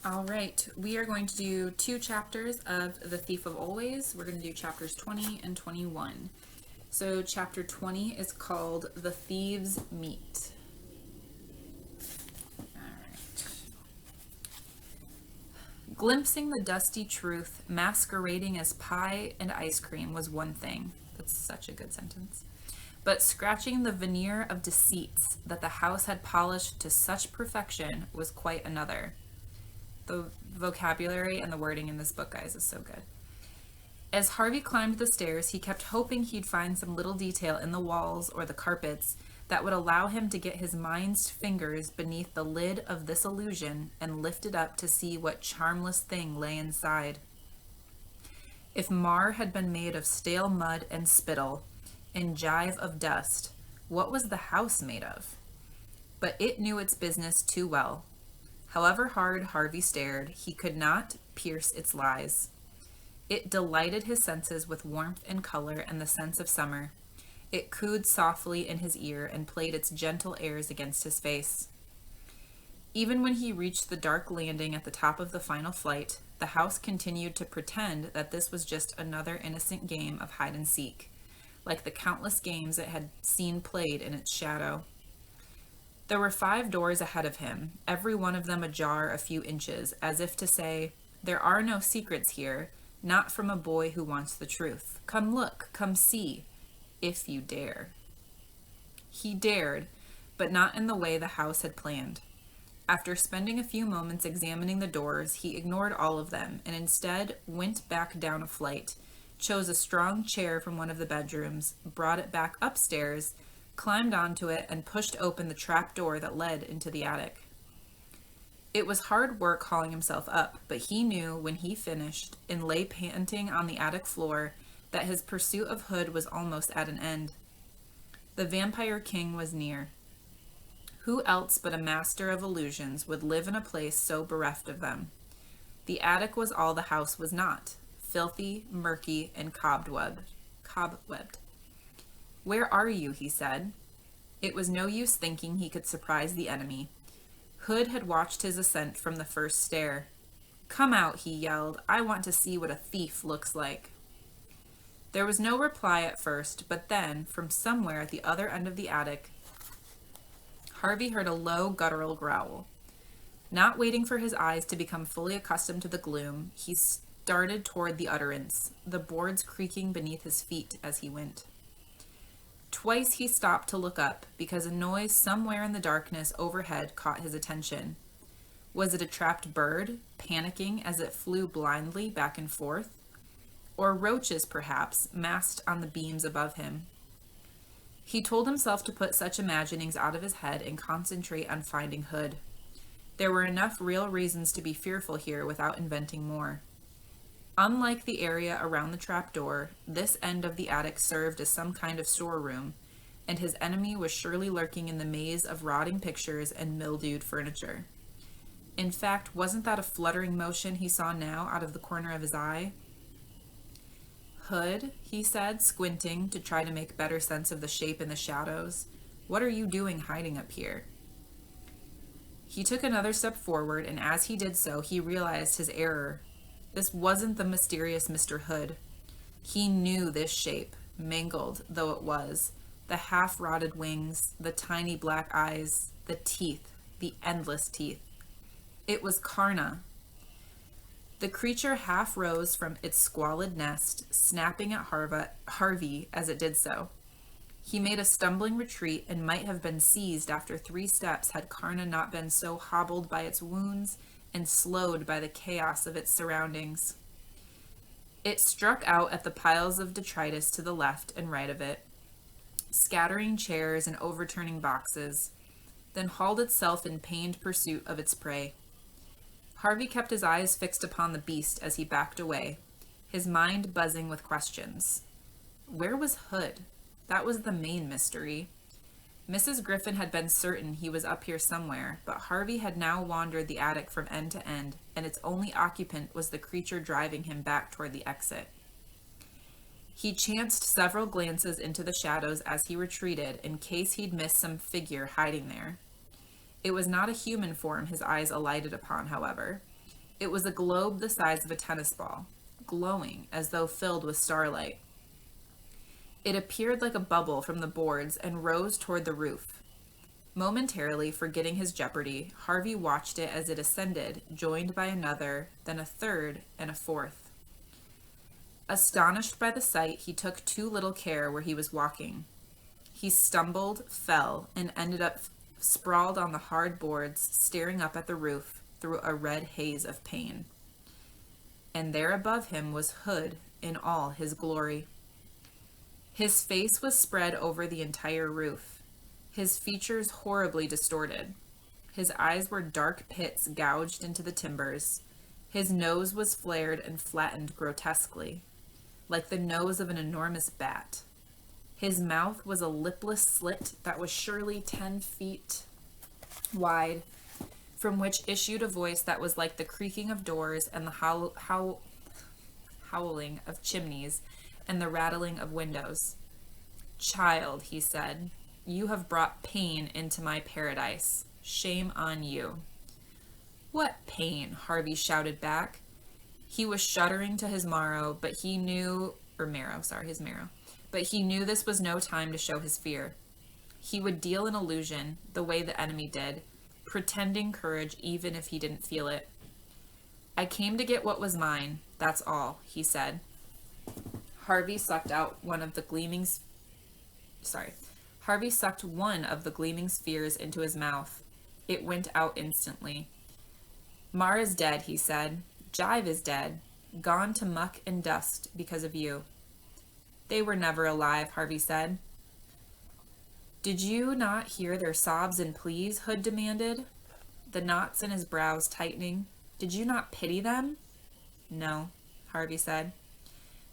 All right, we are going to do 2 chapters of The Thief of Always. We're going to do chapters 20 and 21. So chapter 20 is called The Thieves Meet. All right. Glimpsing the dusty truth masquerading as pie and ice cream was one thing. That's such a good sentence. But scratching the veneer of deceits that the house had polished to such perfection was quite another. The vocabulary and the wording in this book, guys, is so good. As Harvey climbed the stairs, he kept hoping he'd find some little detail in the walls or the carpets that would allow him to get his mind's fingers beneath the lid of this illusion and lift it up to see what charmless thing lay inside. If Mar had been made of stale mud and spittle and jive of dust, what was the house made of? But it knew its business too well. However hard Harvey stared, he could not pierce its lies. It delighted his senses with warmth and color and the sense of summer. It cooed softly in his ear and played its gentle airs against his face. Even when he reached the dark landing at the top of the final flight, the house continued to pretend that this was just another innocent game of hide and seek, like the countless games it had seen played in its shadow. There were 5 doors ahead of him, every one of them ajar a few inches, as if to say, "There are no secrets here, not from a boy who wants the truth. Come look, come see, if you dare." He dared, but not in the way the house had planned. After spending a few moments examining the doors, he ignored all of them, and instead went back down a flight, chose a strong chair from one of the bedrooms, brought it back upstairs, climbed onto it, and pushed open the trap door that led into the attic. It was hard work hauling himself up, but he knew when he finished and lay panting on the attic floor that his pursuit of Hood was almost at an end. The Vampire King was near. Who else but a master of illusions would live in a place so bereft of them? The attic was all the house was not, filthy, murky, and cobwebbed. "Where are you?" he said. It was no use thinking he could surprise the enemy. Hood had watched his ascent from the first stair. "Come out," he yelled. "I want to see what a thief looks like." There was no reply at first, but then, from somewhere at the other end of the attic, Harvey heard a low, guttural growl. Not waiting for his eyes to become fully accustomed to the gloom, he started toward the utterance, the boards creaking beneath his feet as he went. Twice he stopped to look up, because a noise somewhere in the darkness overhead caught his attention. Was it a trapped bird, panicking as it flew blindly back and forth? Or roaches, perhaps, massed on the beams above him? He told himself to put such imaginings out of his head and concentrate on finding Hood. There were enough real reasons to be fearful here without inventing more. Unlike the area around the trapdoor, this end of the attic served as some kind of storeroom, and his enemy was surely lurking in the maze of rotting pictures and mildewed furniture. In fact, wasn't that a fluttering motion he saw now out of the corner of his eye? "Hood," he said, squinting to try to make better sense of the shape in the shadows. "What are you doing hiding up here?" He took another step forward, and as he did so, he realized his error. This wasn't the mysterious Mr. Hood. He knew this shape, mangled though it was, the half-rotted wings, the tiny black eyes, the teeth, the endless teeth. It was Karna. The creature half rose from its squalid nest, snapping at Harvey as it did so. He made a stumbling retreat and might have been seized after 3 steps had Karna not been so hobbled by its wounds and slowed by the chaos of its surroundings. It struck out at the piles of detritus to the left and right of it, scattering chairs and overturning boxes, then hauled itself in pained pursuit of its prey. Harvey kept his eyes fixed upon the beast as he backed away, his mind buzzing with questions. Where was Hood? That was the main mystery. Mrs. Griffin had been certain he was up here somewhere, but Harvey had now wandered the attic from end to end, and its only occupant was the creature driving him back toward the exit. He chanced several glances into the shadows as he retreated, in case he'd missed some figure hiding there. It was not a human form his eyes alighted upon, however. It was a globe the size of a tennis ball, glowing as though filled with starlight. It appeared like a bubble from the boards and rose toward the roof. Momentarily forgetting his jeopardy, Harvey watched it as it ascended, joined by another, then a third, and a fourth. Astonished by the sight, he took too little care where he was walking. He stumbled, fell, and ended up sprawled on the hard boards, staring up at the roof through a red haze of pain. And there above him was Hood in all his glory. His face was spread over the entire roof, his features horribly distorted. His eyes were dark pits gouged into the timbers. His nose was flared and flattened grotesquely, like the nose of an enormous bat. His mouth was a lipless slit that was surely 10 feet wide, from which issued a voice that was like the creaking of doors and the howling of chimneys and the rattling of windows. "Child," he said, "you have brought pain into my paradise. Shame on you." "What pain?" Harvey shouted back. He was shuddering to his marrow, but he knew this was no time to show his fear. He would deal an illusion, the way the enemy did, pretending courage even if he didn't feel it. "I came to get what was mine, that's all," he said. Harvey sucked one of the gleaming spheres into his mouth. It went out instantly. "Mara's dead," he said. "Jive is dead, gone to muck and dust because of you." "They were never alive," Harvey said. "Did you not hear their sobs and pleas?" Hood demanded, the knots in his brows tightening. "Did you not pity them?" "No," Harvey said.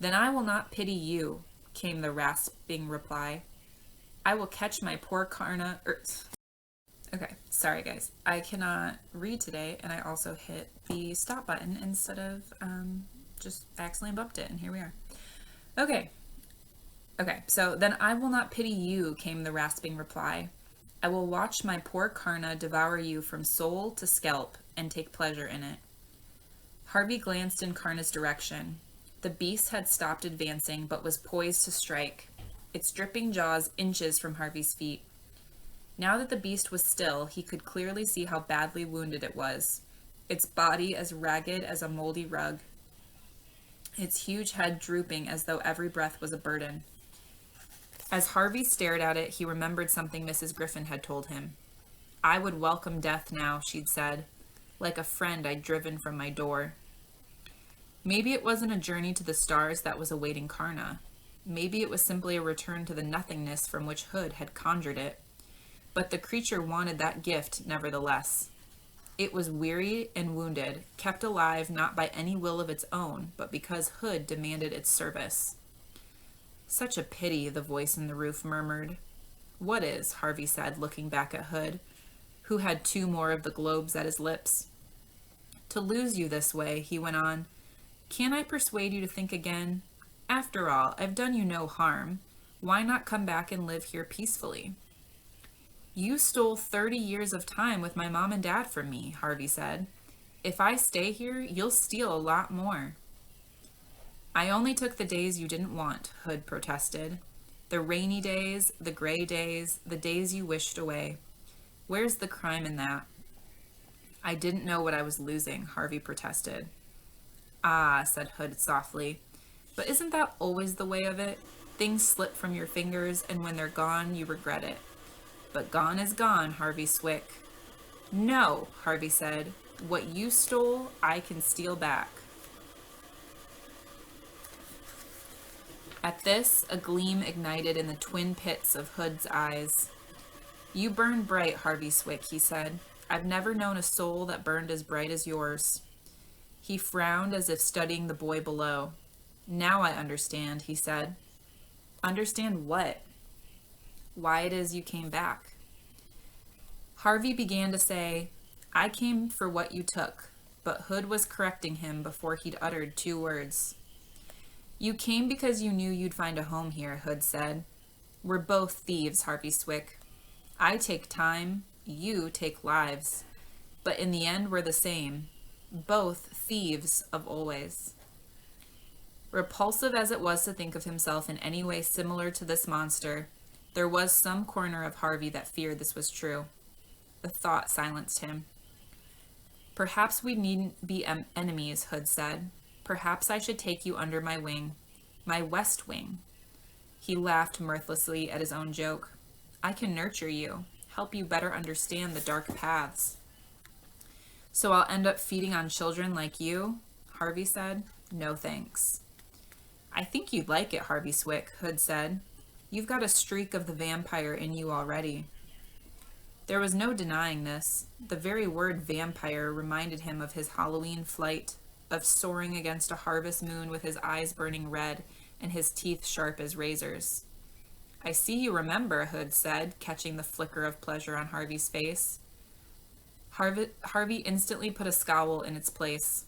"Then I will not pity you," came the rasping reply. "I will catch my poor Karna." Okay, sorry guys. I cannot read today, and I also hit the stop button instead of just accidentally bumped it, and here we are. Okay, so "then I will not pity you," came the rasping reply. "I will watch my poor Karna devour you from soul to scalp and take pleasure in it." Harvey glanced in Karna's direction. The beast had stopped advancing, but was poised to strike, its dripping jaws inches from Harvey's feet. Now that the beast was still, he could clearly see how badly wounded it was, its body as ragged as a moldy rug, its huge head drooping as though every breath was a burden. As Harvey stared at it, he remembered something Mrs. Griffin had told him. "I would welcome death now," she'd said, "like a friend I'd driven from my door." Maybe it wasn't a journey to the stars that was awaiting Karna. Maybe it was simply a return to the nothingness from which Hood had conjured it. But the creature wanted that gift nevertheless. It was weary and wounded, kept alive not by any will of its own, but because Hood demanded its service. "Such a pity," the voice in the roof murmured. "What is?" Harvey said, looking back at Hood, who had 2 more of the globes at his lips. "To lose you this way," he went on. "Can't I persuade you to think again? After all, I've done you no harm. Why not come back and live here peacefully?" "You stole 30 years of time with my mom and dad from me," Harvey said. "If I stay here, you'll steal a lot more." "I only took the days you didn't want," Hood protested. "The rainy days, the gray days, the days you wished away. Where's the crime in that?" "I didn't know what I was losing," Harvey protested. "Ah," said Hood softly. "But isn't that always the way of it? Things slip from your fingers, and when they're gone, you regret it." "But gone is gone, Harvey Swick." "No," Harvey said. "What you stole, I can steal back." At this, a gleam ignited in the twin pits of Hood's eyes. "You burn bright, Harvey Swick," he said. "I've never known a soul that burned as bright as yours." He frowned as if studying the boy below. "Now I understand," he said. "Understand what?" "Why it is you came back." Harvey began to say, "I came for what you took," but Hood was correcting him before he'd uttered 2 words. "You came because you knew you'd find a home here," Hood said. "We're both thieves, Harvey Swick. I take time, you take lives. But in the end, we're the same. both thieves of always. Repulsive as it was to think of himself in any way similar to this monster, there was some corner of Harvey that feared this was true. The thought silenced him. Perhaps we needn't be enemies, Hood said. Perhaps I should take you under my wing. My west wing. He laughed mirthlessly at his own joke. I can nurture you, help you better understand the dark paths. So I'll end up feeding on children like you? Harvey said. No thanks. I think you'd like it, Harvey Swick, Hood said. You've got a streak of the vampire in you already. There was no denying this. The very word vampire reminded him of his Halloween flight, of soaring against a harvest moon with his eyes burning red and his teeth sharp as razors. I see you remember, Hood said, catching the flicker of pleasure on Harvey's face. Harvey instantly put a scowl in its place.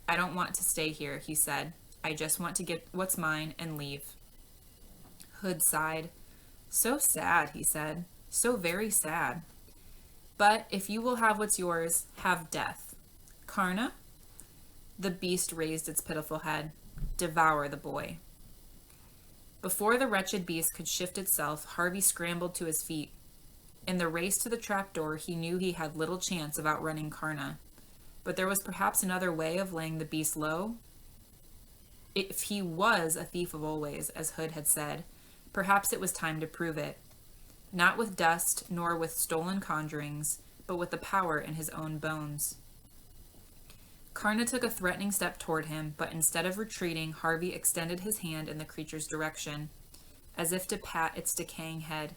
I don't want to stay here, he said. I just want to get what's mine and leave. Hood sighed. So sad, he said. So very sad. But if you will have what's yours, have death. Karna? The beast raised its pitiful head. Devour the boy. Before the wretched beast could shift itself, Harvey scrambled to his feet. In the race to the trapdoor, he knew he had little chance of outrunning Karna. But there was perhaps another way of laying the beast low. If he was a thief of always, as Hood had said, perhaps it was time to prove it. Not with dust, nor with stolen conjurings, but with the power in his own bones. Karna took a threatening step toward him, but instead of retreating, Harvey extended his hand in the creature's direction, as if to pat its decaying head.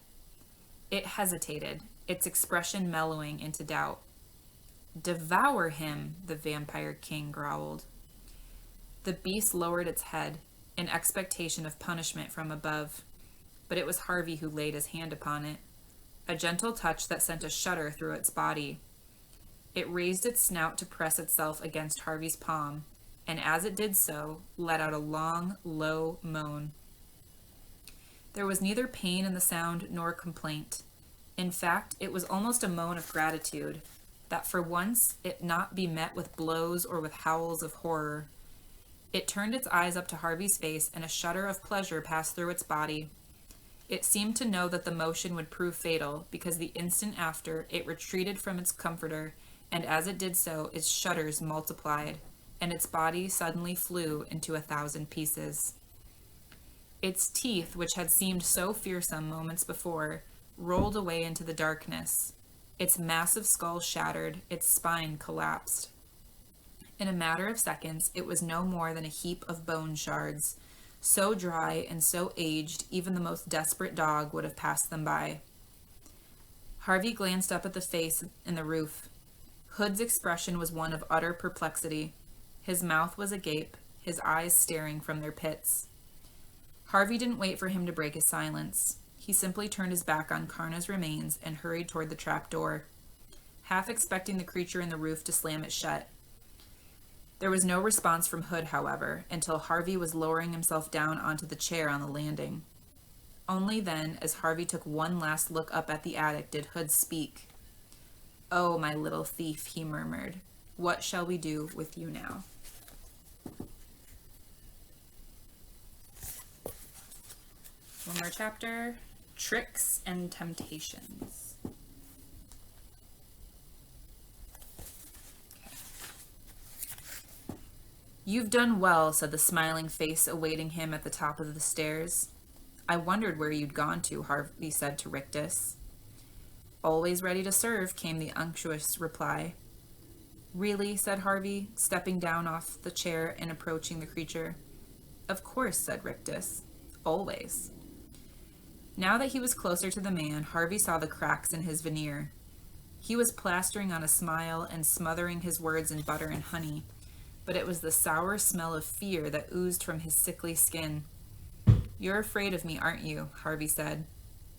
It hesitated, its expression mellowing into doubt. Devour him, the vampire king growled. The beast lowered its head, in expectation of punishment from above, but it was Harvey who laid his hand upon it, a gentle touch that sent a shudder through its body. It raised its snout to press itself against Harvey's palm, and as it did so, let out a long, low moan. There was neither pain in the sound nor complaint. In fact, it was almost a moan of gratitude, that for once it not be met with blows or with howls of horror. It turned its eyes up to Harvey's face, and a shudder of pleasure passed through its body. It seemed to know that the motion would prove fatal, because the instant after, it retreated from its comforter, and as it did so, its shudders multiplied, and its body suddenly flew into 1,000 pieces. Its teeth, which had seemed so fearsome moments before, rolled away into the darkness. Its massive skull shattered, its spine collapsed. In a matter of seconds, it was no more than a heap of bone shards, so dry and so aged, even the most desperate dog would have passed them by. Harvey glanced up at the face in the roof. Hood's expression was one of utter perplexity. His mouth was agape, his eyes staring from their pits. Harvey didn't wait for him to break his silence. He simply turned his back on Karna's remains and hurried toward the trap door, half expecting the creature in the roof to slam it shut. There was no response from Hood, however, until Harvey was lowering himself down onto the chair on the landing. Only then, as Harvey took one last look up at the attic, did Hood speak. "Oh, my little thief," he murmured, "what shall we do with you now?" One more chapter, Tricks and Temptations. "You've done well," said the smiling face awaiting him at the top of the stairs. "I wondered where you'd gone to," Harvey said to Rictus. "Always ready to serve," came the unctuous reply. "Really?" said Harvey, stepping down off the chair and approaching the creature. "Of course," said Rictus. "Always." Now that he was closer to the man, Harvey saw the cracks in his veneer. He was plastering on a smile and smothering his words in butter and honey, but it was the sour smell of fear that oozed from his sickly skin. "You're afraid of me, aren't you?" Harvey said.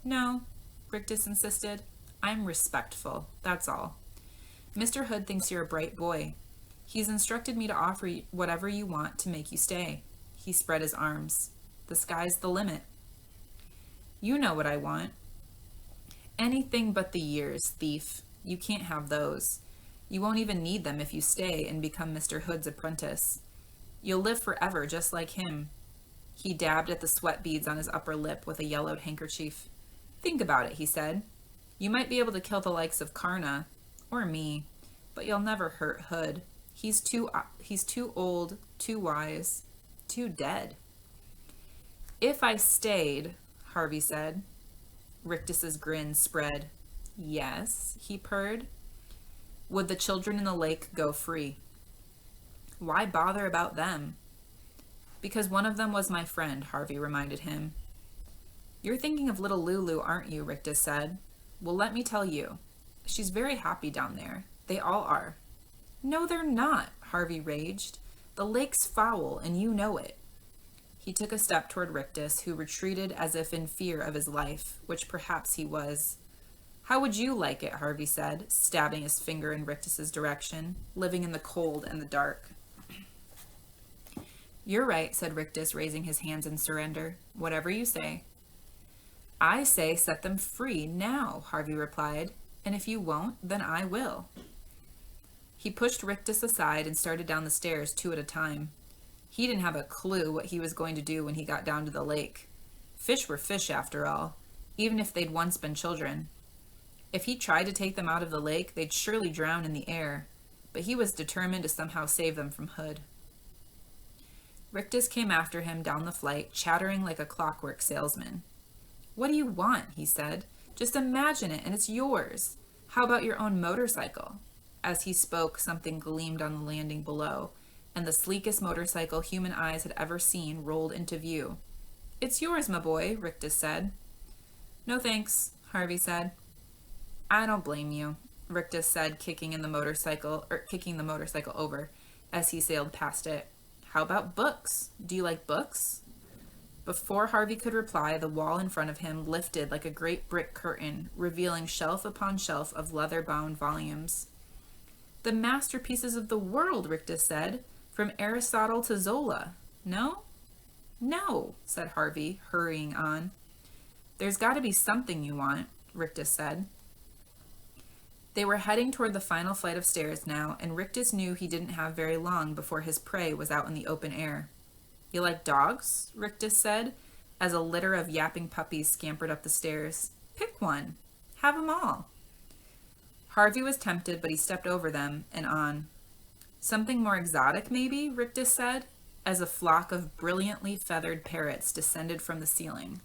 "No," Rictus insisted. "I'm respectful, that's all. Mr. Hood thinks you're a bright boy. He's instructed me to offer you whatever you want to make you stay." He spread his arms. "The sky's the limit." "You know what I want." "Anything but the years, thief. You can't have those. You won't even need them if you stay and become Mr. Hood's apprentice. You'll live forever just like him. He dabbed at the sweat beads on his upper lip with a yellowed handkerchief. Think about it, he said. You might be able to kill the likes of Karna, or me, but you'll never hurt Hood. He's too old, too wise, too dead. If I stayed, Harvey said. Rictus's grin spread. Yes, he purred. Would the children in the lake go free? Why bother about them? Because one of them was my friend, Harvey reminded him. You're thinking of little Lulu, aren't you? Rictus said. Well, let me tell you. She's very happy down there. They all are. No, they're not, Harvey raged. The lake's foul, and you know it. He took a step toward Rictus, who retreated as if in fear of his life, which perhaps he was. How would you like it, Harvey said, stabbing his finger in Rictus's direction, living in the cold and the dark. You're right, said Rictus, raising his hands in surrender. Whatever you say. I say set them free now, Harvey replied, and if you won't, then I will. He pushed Rictus aside and started down the stairs 2 at a time. He didn't have a clue what he was going to do when he got down to the lake. Fish were fish, after all, even if they'd once been children. If he tried to take them out of the lake, they'd surely drown in the air, but he was determined to somehow save them from Hood. Rictus came after him down the flight, chattering like a clockwork salesman. What do you want? He said. Just imagine it, and it's yours. How about your own motorcycle? As he spoke, something gleamed on the landing below, and the sleekest motorcycle human eyes had ever seen rolled into view. It's yours, my boy, Rictus said. No thanks, Harvey said. I don't blame you, Rictus said, kicking the motorcycle over as he sailed past it. How about books? Do you like books? Before Harvey could reply, the wall in front of him lifted like a great brick curtain, revealing shelf upon shelf of leather-bound volumes. The masterpieces of the world, Rictus said, from Aristotle to Zola. No? No, said Harvey, hurrying on. There's got to be something you want, Rictus said. They were heading toward the final flight of stairs now, and Rictus knew he didn't have very long before his prey was out in the open air. You like dogs? Rictus said, as a litter of yapping puppies scampered up the stairs. Pick one. Have 'em all. Harvey was tempted, but he stepped over them and on. Something more exotic, maybe? Rictus said, as a flock of brilliantly feathered parrots descended from the ceiling.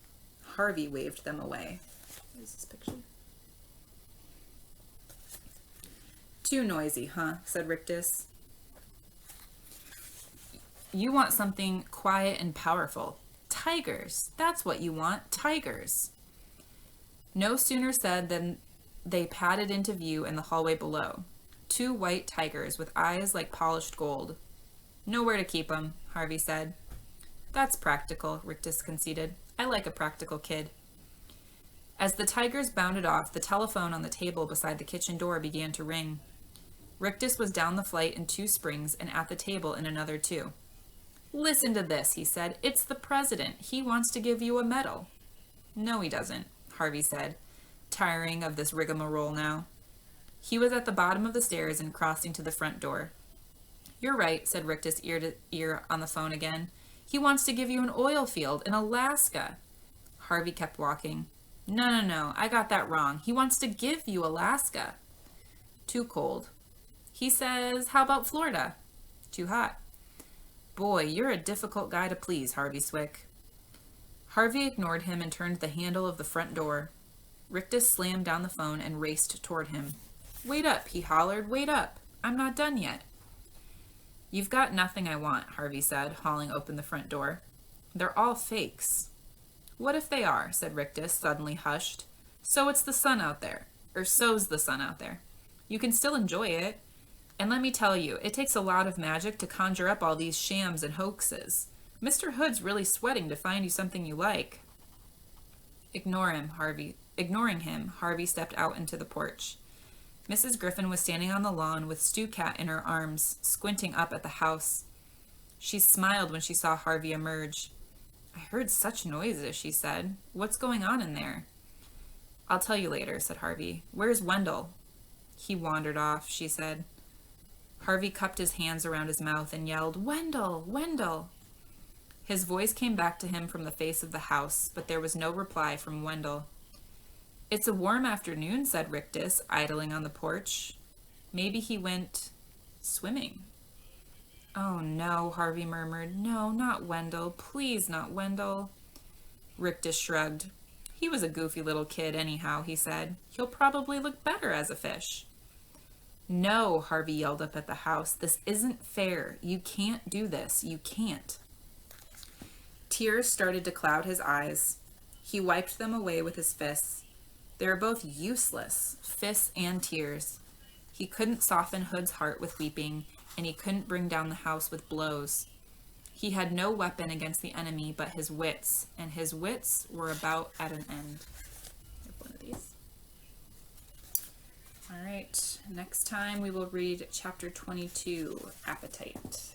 Harvey waved them away. What is this picture? Too noisy, huh? Said Rictus. You want something quiet and powerful. Tigers. That's what you want. Tigers. No sooner said than they padded into view in the hallway below. 2 white tigers with eyes like polished gold. Nowhere to keep 'em, Harvey said. That's practical, Rictus conceded. I like a practical kid. As the tigers bounded off, the telephone on the table beside the kitchen door began to ring. Rictus was down the flight in 2 springs and at the table in another 2. Listen to this, he said. It's the president. He wants to give you a medal. No, he doesn't, Harvey said, tiring of this rigmarole now. He was at the bottom of the stairs and crossing to the front door. You're right, said Rictus ear to ear on the phone again. He wants to give you an oil field in Alaska. Harvey kept walking. No, I got that wrong. He wants to give you Alaska. Too cold. He says, how about Florida? Too hot. Boy, you're a difficult guy to please, Harvey Swick. Harvey ignored him and turned the handle of the front door. Rictus slammed down the phone and raced toward him. Wait up, he hollered. Wait up. I'm not done yet. You've got nothing I want, Harvey said, hauling open the front door. They're all fakes. What if they are, said Rictus, suddenly hushed. So's the sun out there. You can still enjoy it. And let me tell you, it takes a lot of magic to conjure up all these shams and hoaxes. Mr. Hood's really sweating to find you something you like. Ignoring him, Harvey stepped out into the porch. Mrs. Griffin was standing on the lawn with Stu Cat in her arms, squinting up at the house. She smiled when she saw Harvey emerge. I heard such noises, she said. What's going on in there? I'll tell you later, said Harvey. Where's Wendell? He wandered off, she said. Harvey cupped his hands around his mouth and yelled, "Wendell! Wendell!" His voice came back to him from the face of the house, but there was no reply from Wendell. "It's a warm afternoon," said Rictus, idling on the porch. Maybe he went swimming. "Oh no," Harvey murmured. "No, not Wendell. Please, not Wendell." Rictus shrugged. "He was a goofy little kid anyhow," he said. "He'll probably look better as a fish." "No," Harvey yelled up at the house. "This isn't fair. You can't do this. You can't." Tears started to cloud his eyes. He wiped them away with his fists. They were both useless, fists and tears. He couldn't soften Hood's heart with weeping, and he couldn't bring down the house with blows. He had no weapon against the enemy but his wits, and his wits were about at an end. I have one of these. All right, next time we will read chapter 22, Appetite.